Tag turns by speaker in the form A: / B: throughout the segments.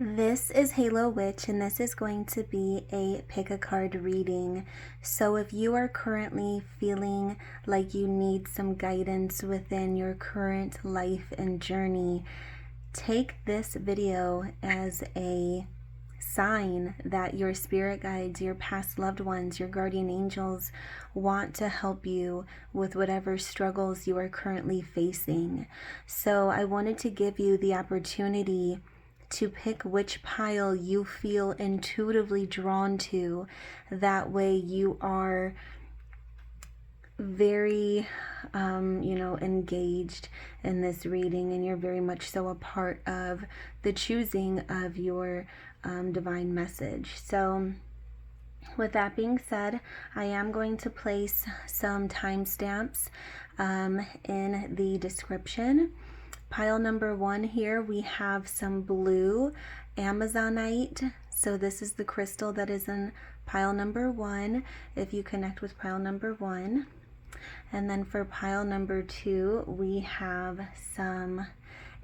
A: This is Halo Witch, and this is going to be a pick a card reading. So if you are currently feeling like you need some guidance within your current life and journey, take this video as a sign that your spirit guides, your past loved ones, your guardian angels want to help you with whatever struggles you are currently facing. So I wanted to give you the opportunity to pick which pile you feel intuitively drawn to. That way you are very engaged in this reading, and you're very much so a part of the choosing of your divine message. So with that being said, I am going to place some timestamps in the description. Pile number 1 here, we have some blue Amazonite. So this is the crystal that is in pile number 1, if you connect with pile number 1. And then for pile number 2, we have some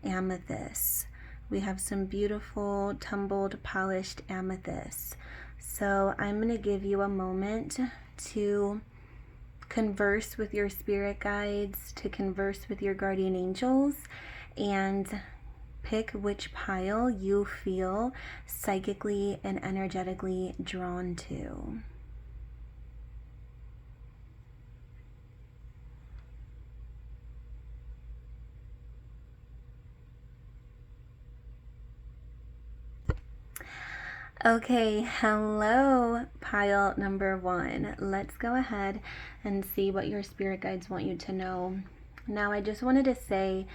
A: amethyst. We have some beautiful tumbled polished amethyst. So I'm going to give you a moment to converse with your spirit guides, to converse with your guardian angels, and pick which pile you feel psychically and energetically drawn to. Okay, hello, pile number 1. Let's go ahead and see what your spirit guides want you to know. Now, I just wanted to say,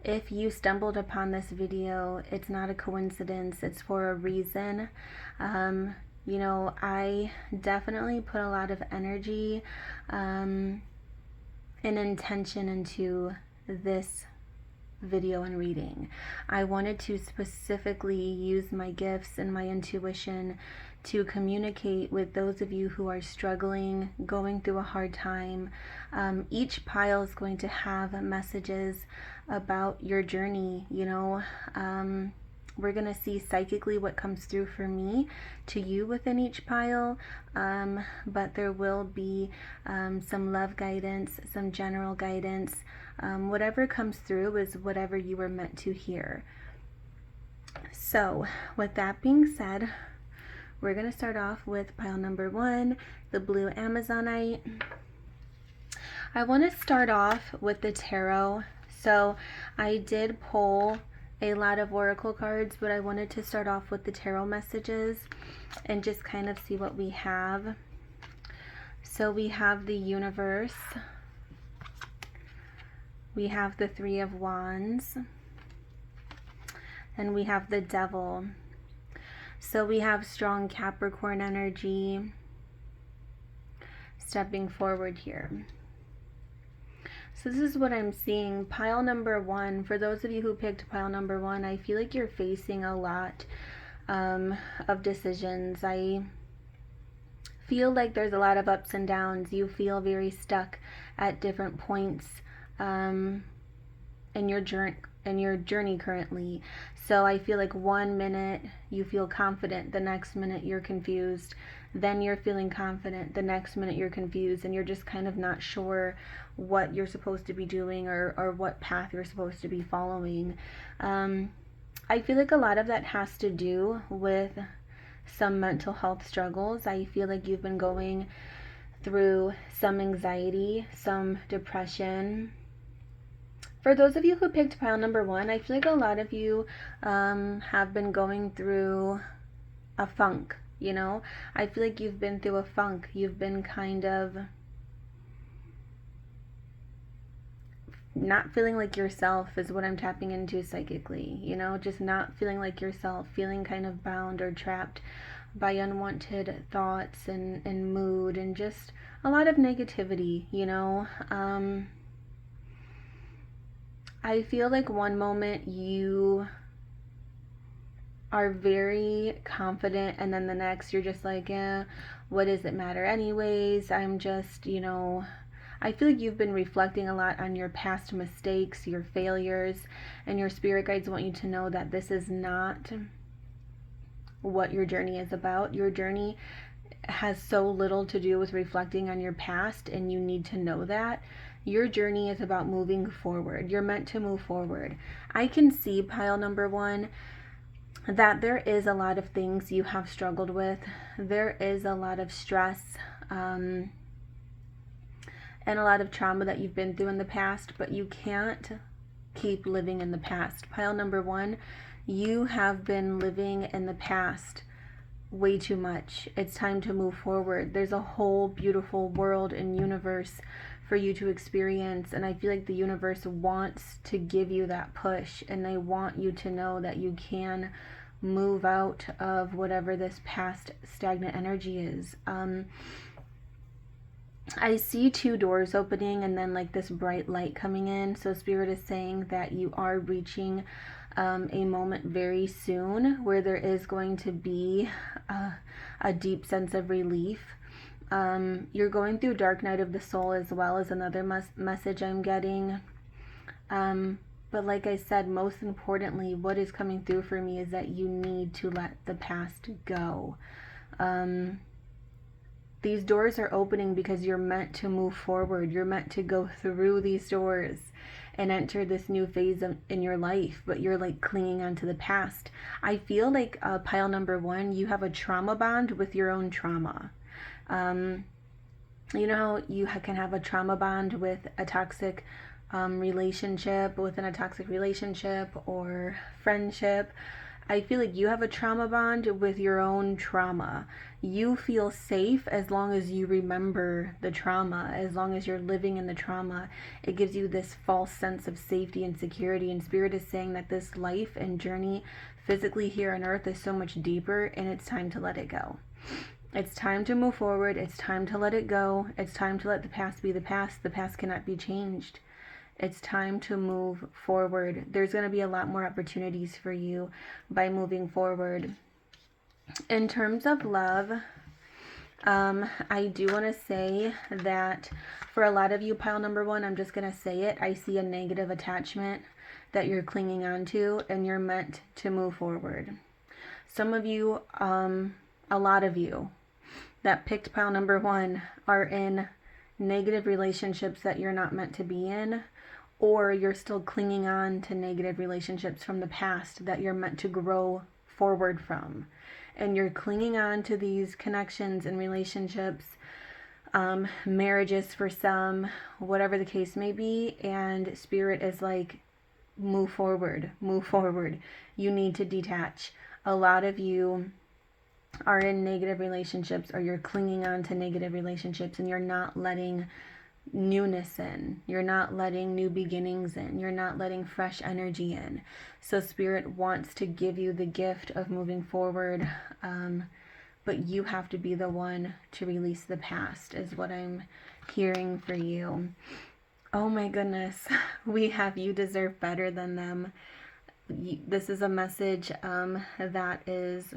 A: if you stumbled upon this video, it's not a coincidence, it's for a reason. I definitely put a lot of energy and intention into this video and reading. I wanted to specifically use my gifts and my intuition to communicate with those of you who are struggling, going through a hard time. Each pile is going to have messages about your journey. We're going to see psychically what comes through for me to you within each pile, but there will be some love guidance, some general guidance. Whatever comes through is whatever you were meant to hear. So with that being said, we're going to start off with pile number 1, the blue Amazonite. I want to start off with the tarot. So I did pull a lot of oracle cards, but I wanted to start off with the tarot messages and just kind of see what we have. So we have the universe. We have the 3 of Wands. And we have the Devil. So we have strong Capricorn energy stepping forward here. So this is what I'm seeing. Pile number 1, for those of you who picked pile number 1, I feel like you're facing a lot of decisions. I feel like there's a lot of ups and downs. You feel very stuck at different points in your journey currently. So I feel like 1 minute you feel confident, the next minute you're confused, then you're feeling confident, the next minute you're confused, and you're just kind of not sure what you're supposed to be doing or what path you're supposed to be following. I feel like a lot of that has to do with some mental health struggles. I feel like you've been going through some anxiety, some depression. For those of you who picked pile number 1, I feel like a lot of you have been going through a funk, I feel like you've been through a funk. You've been kind of not feeling like yourself is what I'm tapping into psychically, just not feeling like yourself, feeling kind of bound or trapped by unwanted thoughts and mood and just a lot of negativity, I feel like one moment you are very confident, and then the next you're just like, yeah, what does it matter anyways? I'm just, I feel like you've been reflecting a lot on your past mistakes, your failures, and your spirit guides want you to know that this is not what your journey is about. Your journey has so little to do with reflecting on your past, and you need to know that. Your journey is about moving forward. You're meant to move forward. I can see, pile number one, that there is a lot of things you have struggled with. There is a lot of stress and a lot of trauma that you've been through in the past, but you can't keep living in the past. Pile number one, you have been living in the past way too much. It's time to move forward. There's a whole beautiful world and universe for you to experience, and I feel like the universe wants to give you that push, and they want you to know that you can move out of whatever this past stagnant energy is. I see 2 doors opening and then like this bright light coming in. So Spirit is saying that you are reaching a moment very soon where there is going to be a deep sense of relief. You're going through dark night of the soul as well, as another message I'm getting. But like I said, most importantly, what is coming through for me is that you need to let the past go. These doors are opening because you're meant to move forward. You're meant to go through these doors and enter this new phase in your life, but you're like clinging onto the past. I feel like pile number one, you have a trauma bond with your own trauma. You know how you can have a trauma bond with a toxic relationship, within a toxic relationship or friendship? I feel like you have a trauma bond with your own trauma. You feel safe as long as you remember the trauma, as long as you're living in the trauma. It gives you this false sense of safety and security. And Spirit is saying that this life and journey physically here on earth is so much deeper, and it's time to let it go. It's time to move forward. It's time to let it go. It's time to let the past be the past. The past cannot be changed. It's time to move forward. There's going to be a lot more opportunities for you by moving forward. In terms of love, I do want to say that for a lot of you, pile number one, I'm just going to say it. I see a negative attachment that you're clinging on to, and you're meant to move forward. Some of you, a lot of you that picked pile number one are in negative relationships that you're not meant to be in, or you're still clinging on to negative relationships from the past that you're meant to grow forward from. And you're clinging on to these connections and relationships, marriages for some, whatever the case may be, and Spirit is like, move forward, move forward. You need to detach. A lot of you are in negative relationships, or you're clinging on to negative relationships, and you're not letting newness in. You're not letting new beginnings in. You're not letting fresh energy in. So Spirit wants to give you the gift of moving forward, but you have to be the one to release the past, is what I'm hearing for you. Oh my goodness. We have you deserve better than them. This is a message that is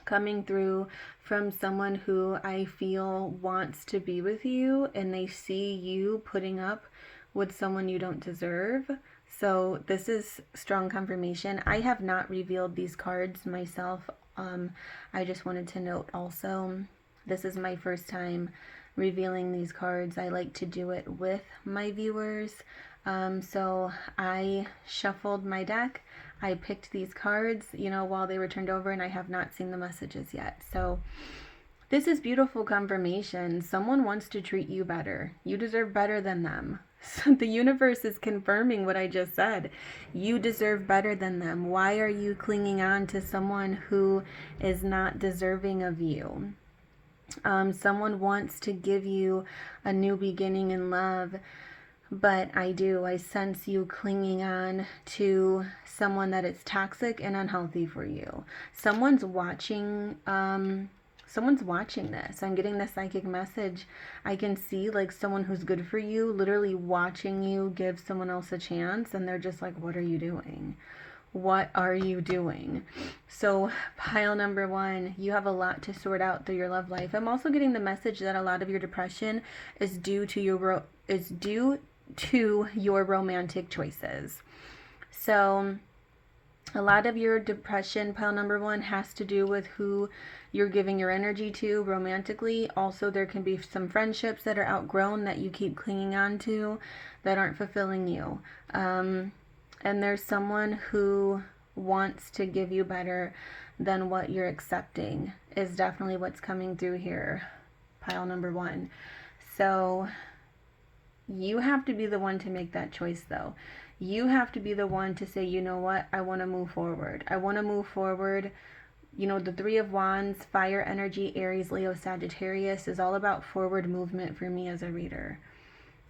A: coming through from someone who I feel wants to be with you, and they see you putting up with someone you don't deserve. So this is strong confirmation. I have not revealed these cards myself. I just wanted to note also, this is my first time revealing these cards. I like to do it with my viewers. So I shuffled my deck. I picked these cards, while they were turned over, and I have not seen the messages yet. So this is beautiful confirmation. Someone wants to treat you better. You deserve better than them. So the universe is confirming what I just said. You deserve better than them. Why are you clinging on to someone who is not deserving of you? Someone wants to give you a new beginning in love. But I sense you clinging on to someone that is toxic and unhealthy for you. Someone's watching this. I'm getting the psychic message. I can see like someone who's good for you literally watching you give someone else a chance, and they're just like, what are you doing? What are you doing? So pile number one, you have a lot to sort out through your love life. I'm also getting the message that a lot of your depression is due to your romantic choices. So A lot of your depression, pile number one, has to do with who you're giving your energy to romantically. Also, there can be some friendships that are outgrown that you keep clinging on to that aren't fulfilling you. And there's someone who wants to give you better than what you're accepting is definitely what's coming through here, pile number one. So you have to be the one to make that choice, though. You have to be the one to say, you know what, I want to move forward. I want to move forward. You know, the Three of Wands, fire energy, Aries, Leo, Sagittarius is all about forward movement for me as a reader.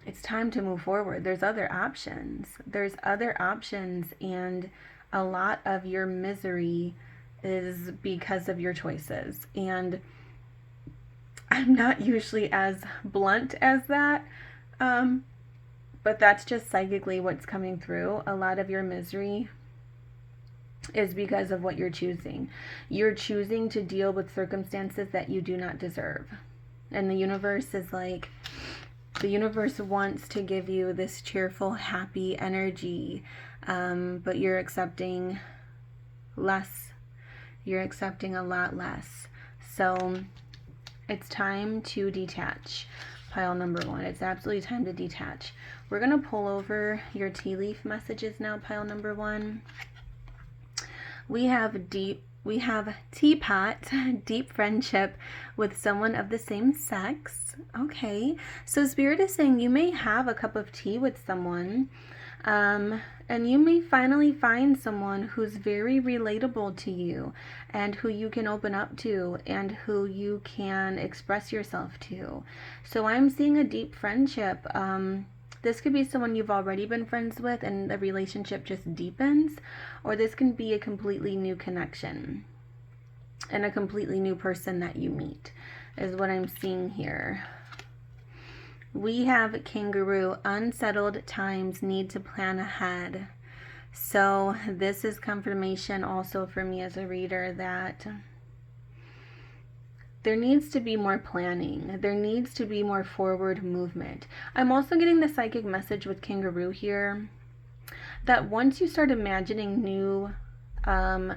A: It's time to move forward. There's other options. There's other options, and a lot of your misery is because of your choices. And I'm not usually as blunt as that, but that's just psychically what's coming through. A lot of your misery is because of what you're choosing. You're choosing to deal with circumstances that you do not deserve. And the universe is like, the universe wants to give you this cheerful, happy energy, but you're accepting less. You're accepting a lot less. So it's time to detach, pile number one. It's absolutely time to detach. We're going to pull over your tea leaf messages now, pile number one. We have teapot, deep friendship with someone of the same sex. Okay, so Spirit is saying you may have a cup of tea with someone, and you may finally find someone who's very relatable to you and who you can open up to and who you can express yourself to. So I'm seeing a deep friendship. This could be someone you've already been friends with and the relationship just deepens, or this can be a completely new connection and a completely new person that you meet is what I'm seeing here. We have Kangaroo, unsettled times, need to plan ahead. So this is confirmation also for me as a reader that there needs to be more planning. There needs to be more forward movement. I'm also getting the psychic message with Kangaroo here that once you start imagining new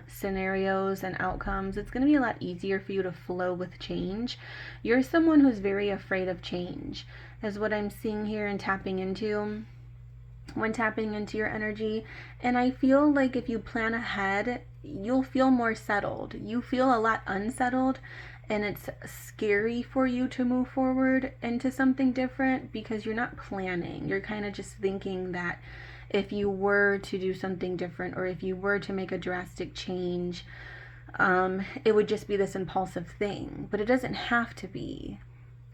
A: scenarios and outcomes, it's going to be a lot easier for you to flow with change. You're someone who's very afraid of change, is what I'm seeing here and tapping into when tapping into your energy. And I feel like if you plan ahead, you'll feel more settled. You feel a lot unsettled, and it's scary for you to move forward into something different because you're not planning. You're kind of just thinking that if you were to do something different or if you were to make a drastic change, it would just be this impulsive thing. But it doesn't have to be.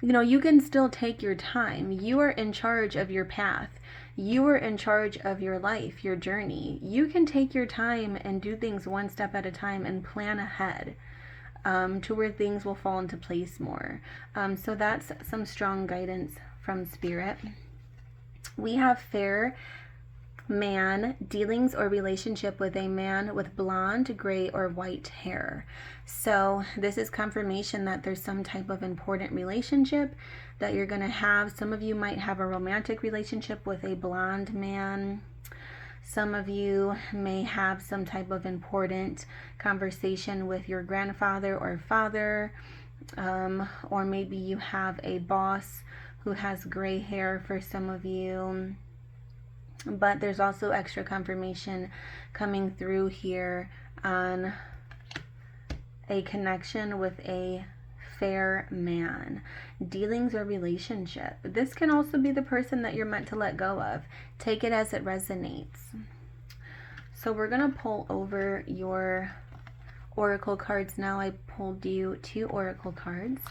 A: You know, you can still take your time. You are in charge of your path. You are in charge of your life, your journey. You can take your time and do things one step at a time and plan ahead to where things will fall into place more. So that's some strong guidance from Spirit. We have fair man, dealings or relationship with a man with blonde, gray, or white hair. So this is confirmation that there's some type of important relationship that you're going to have. Some of you might have a romantic relationship with a blonde man. Some of you may have some type of important conversation with your grandfather or father, or maybe you have a boss who has gray hair for some of you. But there's also extra confirmation coming through here on a connection with a fair man, dealings or relationship. This can also be the person that you're meant to let go of. Take it as it resonates. So we're going to pull over your oracle cards now. I pulled you 2 oracle cards.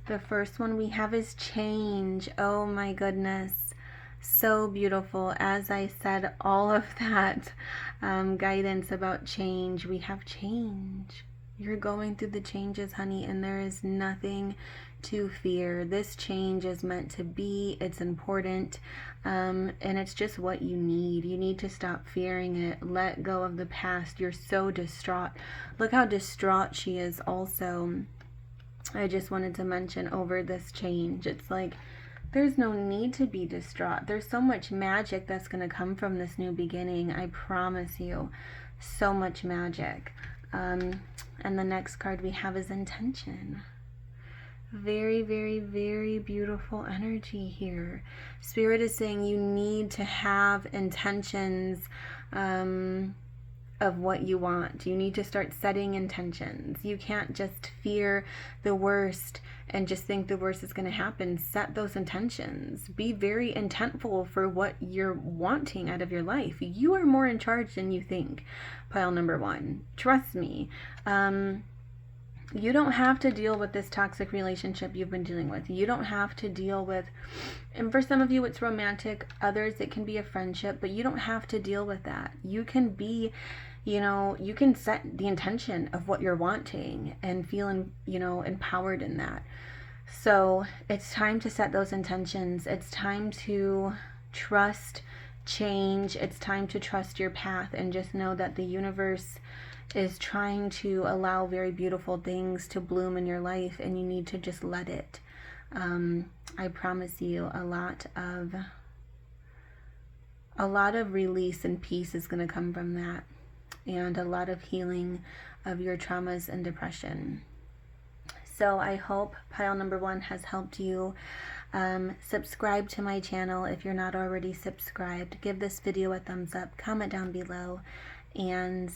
A: The first one we have is change. Oh my goodness. So beautiful. As I said, all of that guidance about change. We have change. You're going through the changes, honey, and there is nothing to fear. This change is meant to be. It's important, and it's just what you need. You need to stop fearing it. Let go of the past. You're so distraught. Look how distraught she is also. I just wanted to mention over this change. It's like, there's no need to be distraught. There's so much magic that's going to come from this new beginning. I promise you. So much magic. And the next card we have is intention. Very, very, very beautiful energy here. Spirit is saying you need to have intentions of what you want. You need to start setting intentions. You can't just fear the worst and just think the worst is going to happen. Set those intentions. Be very intentful for what you're wanting out of your life. You are more in charge than you think, pile number 1. Trust me. You don't have to deal with this toxic relationship you've been dealing with. You don't have to deal with, and for some of you it's romantic, others it can be a friendship, but you don't have to deal with that. You can be, you can set the intention of what you're wanting and feel, empowered in that. So it's time to set those intentions. It's time to trust change. It's time to trust your path and just know that the universe is trying to allow very beautiful things to bloom in your life, and you need to just let it. I promise you a lot of release and peace is going to come from that, and a lot of healing of your traumas and depression. So I hope pile number 1 has helped you. Subscribe to my channel if you're not already subscribed. Give this video a thumbs up, comment down below, and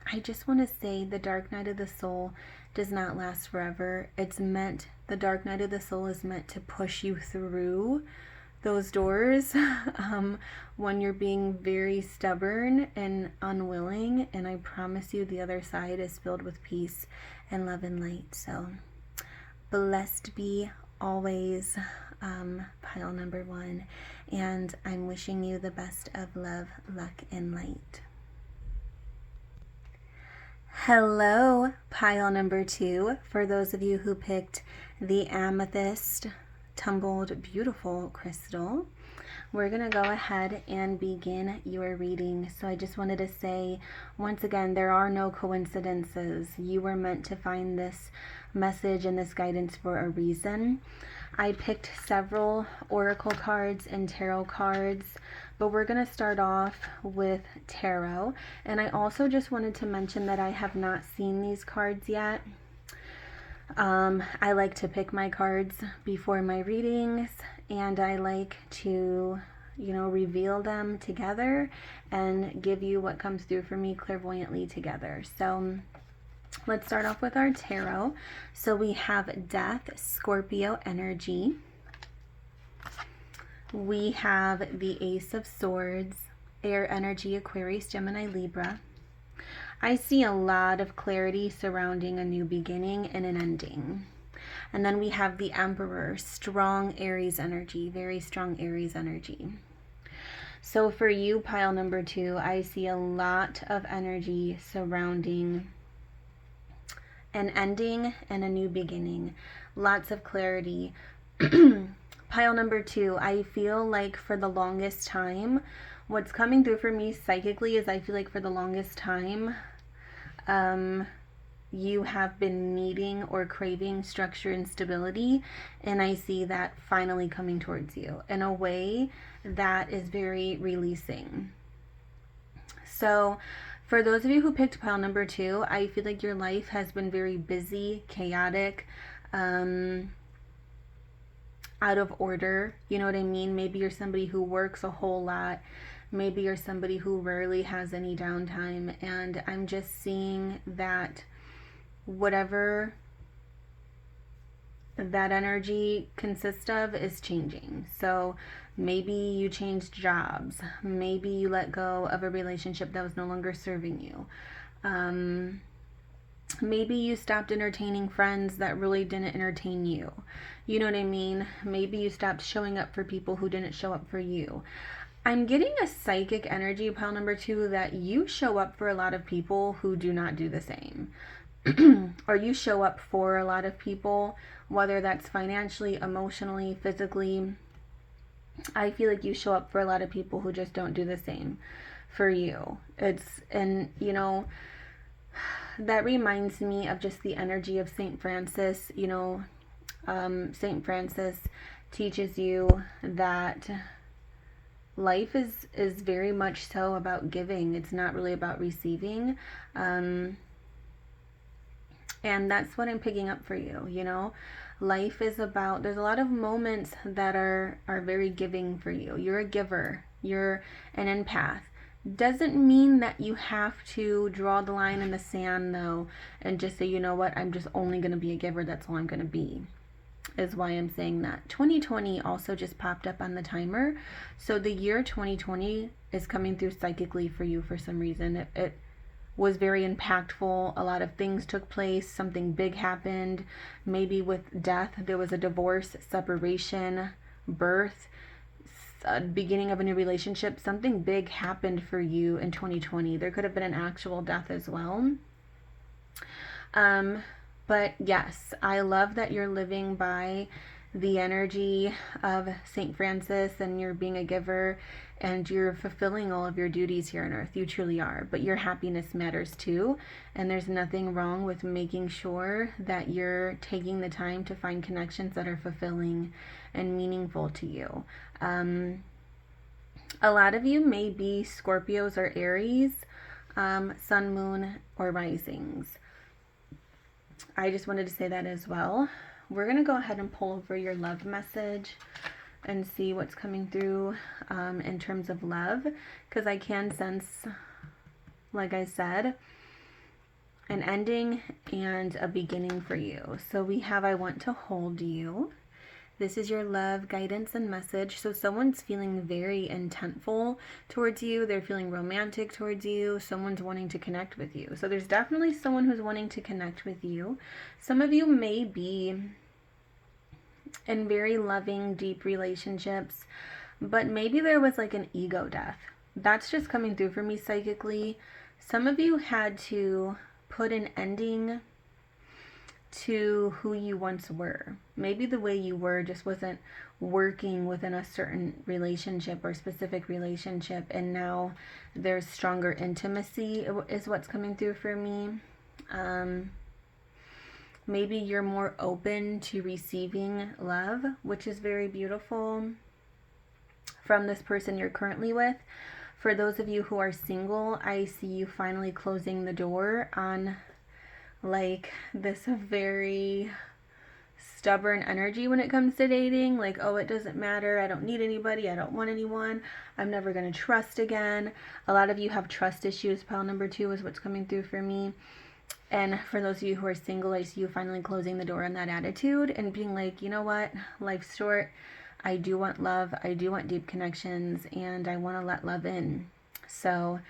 A: I just want to say the dark night of the soul does not last forever. The dark night of the soul is meant to push you through those doors when you're being very stubborn and unwilling, and I promise you the other side is filled with peace and love and light. So blessed be always, pile number 1, and I'm wishing you the best of love, luck, and light. Hello, pile number 2. For those of you who picked the amethyst tumbled beautiful crystal, we're going to go ahead and begin your reading. So I just wanted to say, once again, there are no coincidences. You were meant to find this message and this guidance for a reason. I picked several oracle cards and tarot cards, but we're going to start off with tarot. And I also just wanted to mention that I have not seen these cards yet. I like to pick my cards before my readings, and I like to, reveal them together and give you what comes through for me clairvoyantly together. So let's start off with our tarot. So we have Death, Scorpio energy. We have the Ace of Swords, Air energy, Aquarius, Gemini, Libra. I see a lot of clarity surrounding a new beginning and an ending. And then we have the Emperor, strong Aries energy, very strong Aries energy. So for you, pile number 2, I see a lot of energy surrounding an ending and a new beginning. Lots of clarity. Pile number 2, I feel like for the longest time, what's coming through for me psychically is I feel like for the longest time, you have been needing or craving structure and stability, and I see that finally coming towards you in a way that is very releasing. So for those of you who picked pile number 2, I feel like your life has been very busy, chaotic, out of order. You know what I mean? Maybe you're somebody who works a whole lot. Maybe you're somebody who rarely has any downtime, and I'm just seeing that whatever that energy consists of is changing. So maybe you changed jobs. Maybe you let go of a relationship that was no longer serving you. Maybe you stopped entertaining friends that really didn't entertain you. You know what I mean? Maybe you stopped showing up for people who didn't show up for you. I'm getting a psychic energy, pile number 2, that you show up for a lot of people who do not do the same. Or you show up for a lot of people, whether that's financially, emotionally, physically. I feel like you show up for a lot of people who just don't do the same for you. That reminds me of just the energy of St. Francis. St. Francis teaches you that life is very much so about giving. It's not really about receiving. And that's what I'm picking up for you, you know. Life is about, there's a lot of moments that are very giving for you. You're a giver. You're an empath. Doesn't mean that you have to draw the line in the sand though and just say, you know what, I'm just only going to be a giver. That's all I'm going to be, is why I'm saying that. 2020 also just popped up on the timer. So the year 2020 is coming through psychically for you for some reason. It was very impactful. A lot of things took place. Something big happened. Maybe with death, there was a divorce, separation, birth, beginning of a new relationship. Something big happened for you in 2020. There could have been an actual death as well. But yes, I love that you're living by the energy of St. Francis and you're being a giver and you're fulfilling all of your duties here on earth. You truly are. But your happiness matters too. And there's nothing wrong with making sure that you're taking the time to find connections that are fulfilling and meaningful to you. A lot of you may be Scorpios or Aries, sun, moon, or risings. I just wanted to say that as well. We're going to go ahead and pull over your love message and see what's coming through in terms of love, because I can sense, like I said, an ending and a beginning for you. So we have, I want to hold you. This is your love guidance and message. So someone's feeling very intentful towards you. They're feeling romantic towards you. Someone's wanting to connect with you. So there's definitely someone who's wanting to connect with you. Some of you may be in very loving, deep relationships, but maybe there was like an ego death. That's just coming through for me psychically. Some of you had to put an ending to who you once were. Maybe the way you were just wasn't working within a certain relationship or specific relationship, and now there's stronger intimacy is what's coming through for me. Maybe you're more open to receiving love, which is very beautiful, from this person you're currently with. For those of you who are single, I see you finally closing the door on like this very stubborn energy when it comes to dating. Like, oh, it doesn't matter. I don't need anybody. I don't want anyone. I'm never going to trust again. A lot of you have trust issues. Pile number 2 is what's coming through for me. And for those of you who are single, I see you finally closing the door on that attitude and being like, you know what? Life's short. I do want love. I do want deep connections, and I want to let love in. So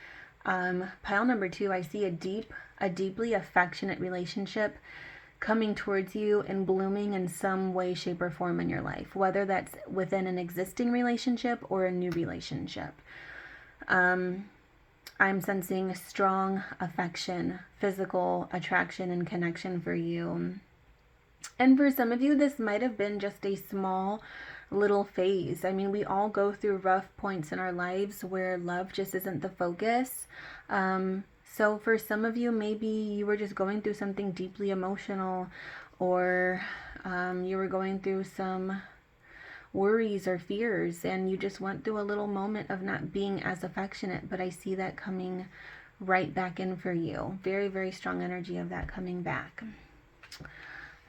A: pile number 2, I see a deeply affectionate relationship coming towards you and blooming in some way, shape, or form in your life, whether that's within an existing relationship or a new relationship. I'm sensing strong affection, physical attraction, and connection for you. And for some of you, this might have been just a small little phase. I mean, we all go through rough points in our lives where love just isn't the focus. So for some of you, maybe you were just going through something deeply emotional, or you were going through some worries or fears, and you just went through a little moment of not being as affectionate. But I see that coming right back in for you. Very, very strong energy of that coming back.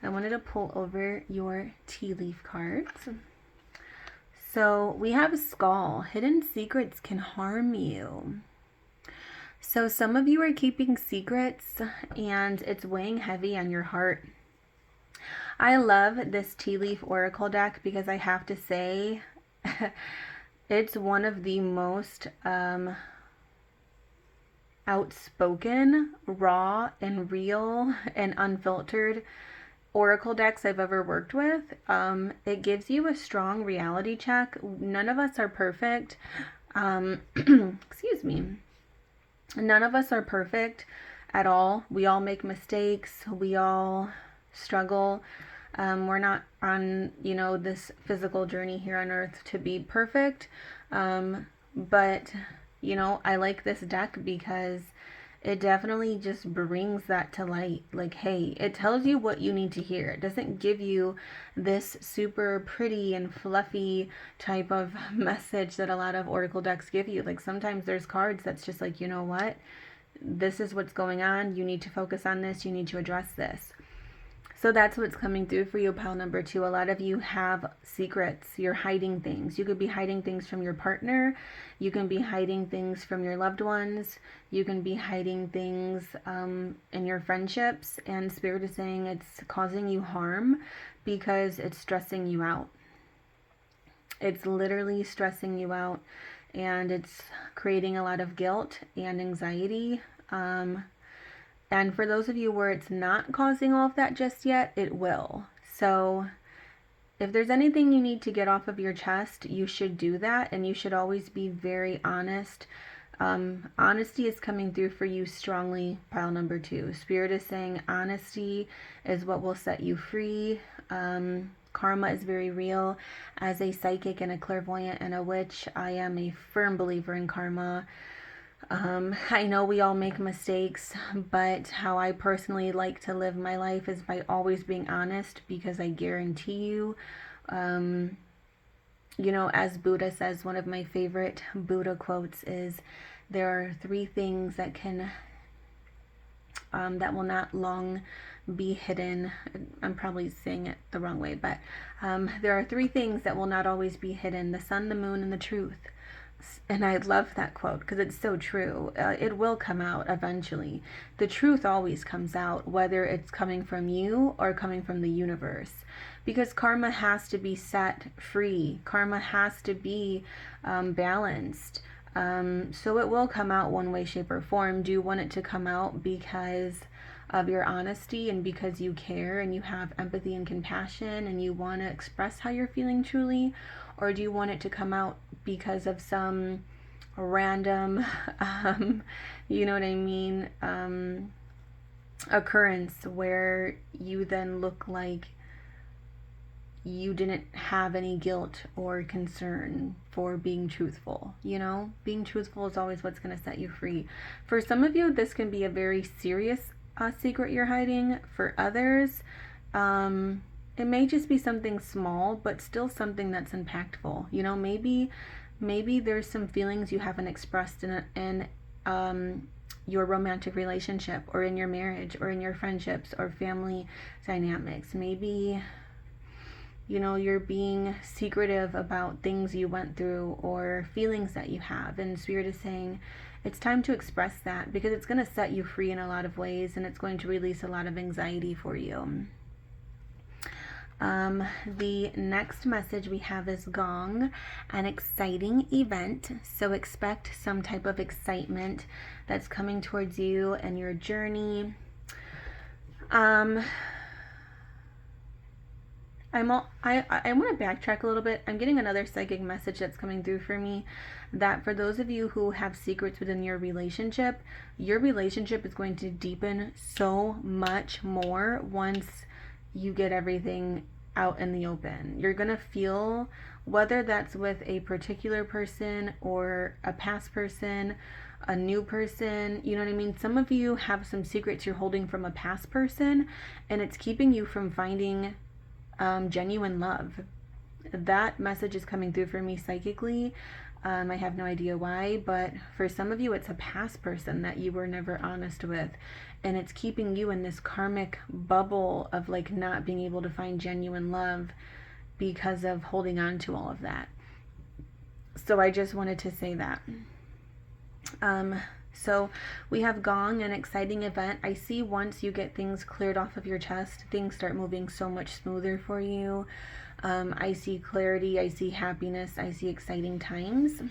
A: I wanted to pull over your tea leaf cards. So we have a skull. Hidden secrets can harm you. So some of you are keeping secrets and it's weighing heavy on your heart. I love this tea leaf oracle deck because I have to say it's one of the most outspoken, raw, and real, and unfiltered oracle decks I've ever worked with. It gives you a strong reality check. None of us are perfect. Excuse me. None of us are perfect at all. We all make mistakes. We all struggle. We're not on, this physical journey here on earth to be perfect. But, I like this deck because it definitely just brings that to light. Like, hey, it tells you what you need to hear. It doesn't give you this super pretty and fluffy type of message that a lot of oracle decks give you. Like, sometimes there's cards that's just like, you know what? This is what's going on. You need to focus on this. You need to address this. So that's what's coming through for you, pile number 2. A lot of you have secrets. You're hiding things. You could be hiding things from your partner. You can be hiding things from your loved ones. You can be hiding things in your friendships. And Spirit is saying it's causing you harm because it's stressing you out. It's literally stressing you out. And it's creating a lot of guilt and anxiety. And for those of you where it's not causing all of that just yet, it will. So if there's anything you need to get off of your chest, you should do that. And you should always be very honest. Honesty is coming through for you strongly, pile number 2. Spirit is saying honesty is what will set you free. Karma is very real. As a psychic and a clairvoyant and a witch, I am a firm believer in karma. I know we all make mistakes, but how I personally like to live my life is by always being honest, because I guarantee you, you know, as Buddha says, one of my favorite Buddha quotes is, there are 3 things that can, that will not long be hidden. I'm probably saying it the wrong way, but there are 3 things that will not always be hidden: the sun, the moon, and the truth. And I love that quote because it's so true. It will come out eventually. The truth always comes out, whether it's coming from you or coming from the universe, because karma has to be set free. Karma has to be balanced. So it will come out one way, shape, or form. Do you want it to come out because of your honesty and because you care and you have empathy and compassion and you want to express how you're feeling truly? Or do you want it to come out because of some random, you know what I mean, occurrence where you then look like you didn't have any guilt or concern for being truthful? You know, being truthful is always what's going to set you free. For some of you, this can be a very serious secret you're hiding. For others, it may just be something small, but still something that's impactful. You know, maybe there's some feelings you haven't expressed in your romantic relationship, or in your marriage, or in your friendships or family dynamics. Maybe, you know, you're being secretive about things you went through or feelings that you have. And Spirit is saying it's time to express that, because it's going to set you free in a lot of ways, and it's going to release a lot of anxiety for you. The next message we have is Gong, an exciting event. So expect some type of excitement that's coming towards you and your journey. I want to backtrack a little bit. I'm getting another psychic message that's coming through for me, that for those of you who have secrets within your relationship is going to deepen so much more once you get everything out in the open. You're going to feel, whether that's with a particular person or a past person, a new person, you know what I mean? Some of you have some secrets you're holding from a past person, and it's keeping you from finding genuine love. That message is coming through for me psychically. I have no idea why, but for some of you, it's a past person that you were never honest with, and it's keeping you in this karmic bubble of like not being able to find genuine love because of holding on to all of that. So I just wanted to say that. So we have Gong, an exciting event. I see once you get things cleared off of your chest, things start moving so much smoother for you. I see clarity, I see happiness, I see exciting times.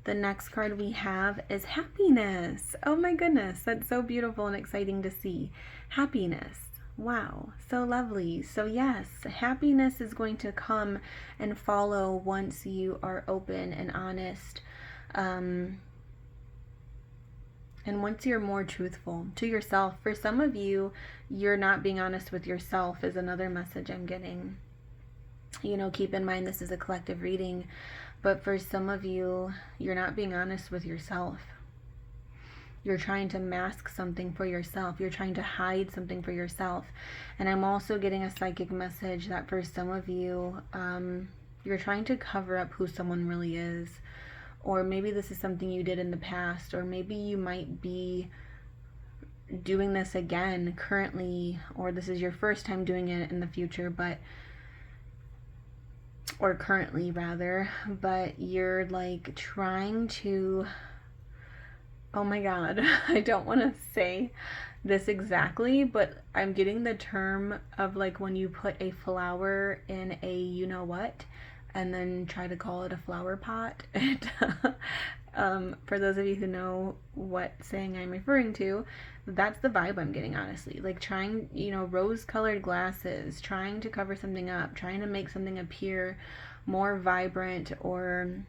A: The next card we have is happiness. Oh my goodness, that's so beautiful and exciting to see. Happiness. Wow, so lovely. So yes, happiness is going to come and follow once you are open and honest. And once you're more truthful to yourself. For some of you, you're not being honest with yourself is another message I'm getting. You know, keep in mind this is a collective reading, but for some of you, you're not being honest with yourself. You're trying to mask something for yourself. You're trying to hide something for yourself. And I'm also getting a psychic message that for some of you, you're trying to cover up who someone really is. Or maybe this is something you did in the past, or maybe you might be doing this again currently, or this is your first time doing it in the future, or currently rather, but you're like trying to, oh my god, I don't want to say this exactly, but I'm getting the term of like when you put a flower in a you know what and then try to call it a flower pot. For those of you who know what saying I'm referring to, that's the vibe I'm getting, honestly. Like trying, rose-colored glasses, trying to cover something up, trying to make something appear more vibrant or,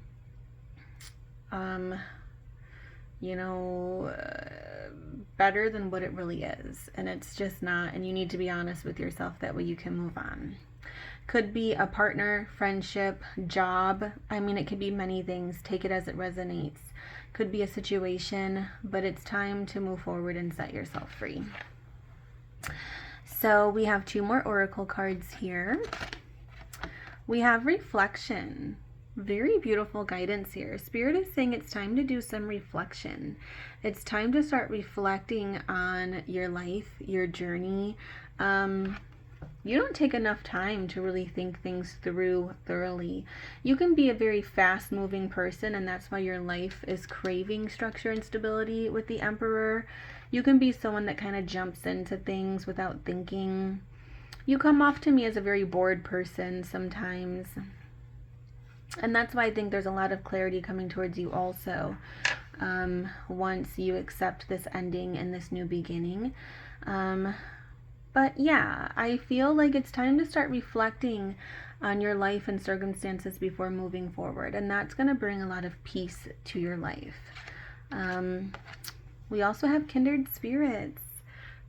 A: better than what it really is. And it's just not, and you need to be honest with yourself, that way you can move on. Could be a partner, friendship, job. I mean, it could be many things. Take it as it resonates. Could be a situation, but it's time to move forward and set yourself free. So we have 2 more oracle cards here. We have reflection. Very beautiful guidance here. Spirit is saying it's time to do some reflection. It's time to start reflecting on your life, your journey. You don't take enough time to really think things through thoroughly. You can be a very fast-moving person, and that's why your life is craving structure and stability with the Emperor. You can be someone that kind of jumps into things without thinking. You come off to me as a very bored person sometimes. And that's why I think there's a lot of clarity coming towards you also, once you accept this ending and this new beginning. But yeah, I feel like it's time to start reflecting on your life and circumstances before moving forward. And that's going to bring a lot of peace to your life. We also have kindred spirits.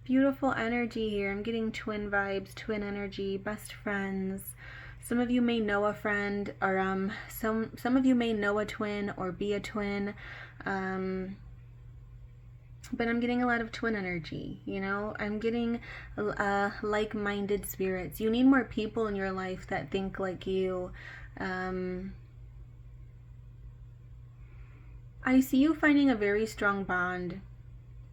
A: Beautiful energy here. I'm getting twin vibes, twin energy, best friends. Some of you may know a friend, or some of you may know a twin or be a twin. But I'm getting a lot of twin energy, I'm getting like-minded spirits. You need more people in your life that think like you. I see you finding a very strong bond.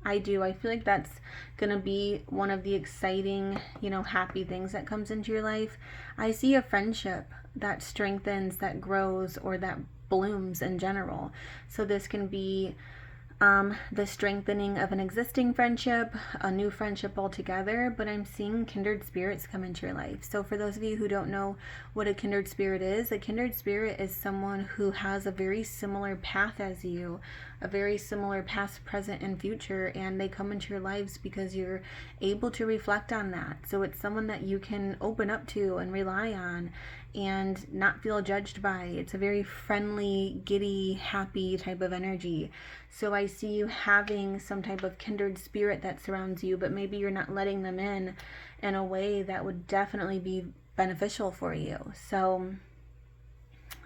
A: I do. I feel like that's going to be one of the exciting, happy things that comes into your life. I see a friendship that strengthens, that grows, or that blooms in general. So this can be the strengthening of an existing friendship, a new friendship altogether, but I'm seeing kindred spirits come into your life. So for those of you who don't know what a kindred spirit is someone who has a very similar path as you, a very similar past, present, and future, and they come into your lives because you're able to reflect on that. So it's someone that you can open up to and rely on and not feel judged by. It's a very friendly, giddy, happy type of energy. So I see you having some type of kindred spirit that surrounds you, but maybe you're not letting them in a way that would definitely be beneficial for you. So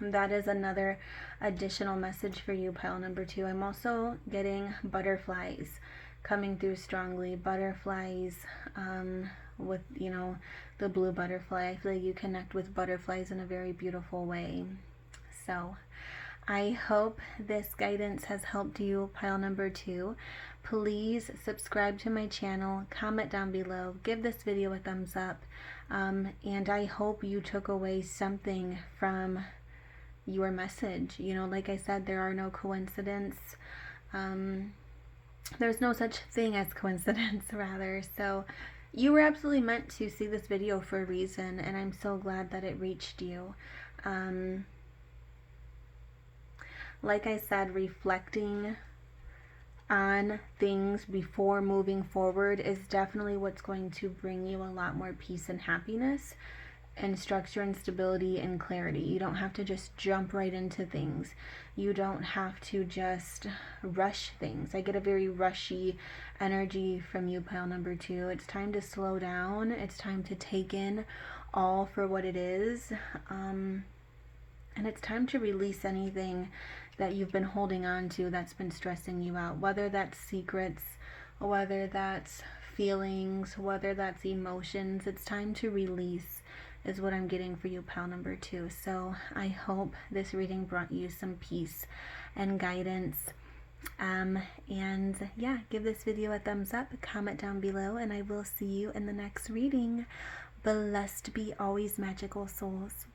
A: that is another additional message for you, pile number 2. I'm also getting butterflies coming through strongly. Butterflies, with, the blue butterfly. I feel like you connect with butterflies in a very beautiful way. So I hope this guidance has helped you, pile number 2. Please subscribe to my channel, comment down below, give this video a thumbs up, and I hope you took away something from your message. Like I said, there are no coincidence. There's no such thing as coincidence, rather. So you were absolutely meant to see this video for a reason, and I'm so glad that it reached you. Like I said, reflecting on things before moving forward is definitely what's going to bring you a lot more peace and happiness and structure and stability and clarity. You don't have to just jump right into things. You don't have to just rush things. I get a very rushy energy from you, pile number 2. It's time to slow down. It's time to take in all for what it is. And it's time to release anything that you've been holding on to that's been stressing you out, whether that's secrets, whether that's feelings, whether that's emotions. It's time to release is what I'm getting for you, pile number 2. So I hope this reading brought you some peace and guidance. And yeah, give this video a thumbs up, comment down below, and I will see you in the next reading. Blessed be always, magical souls.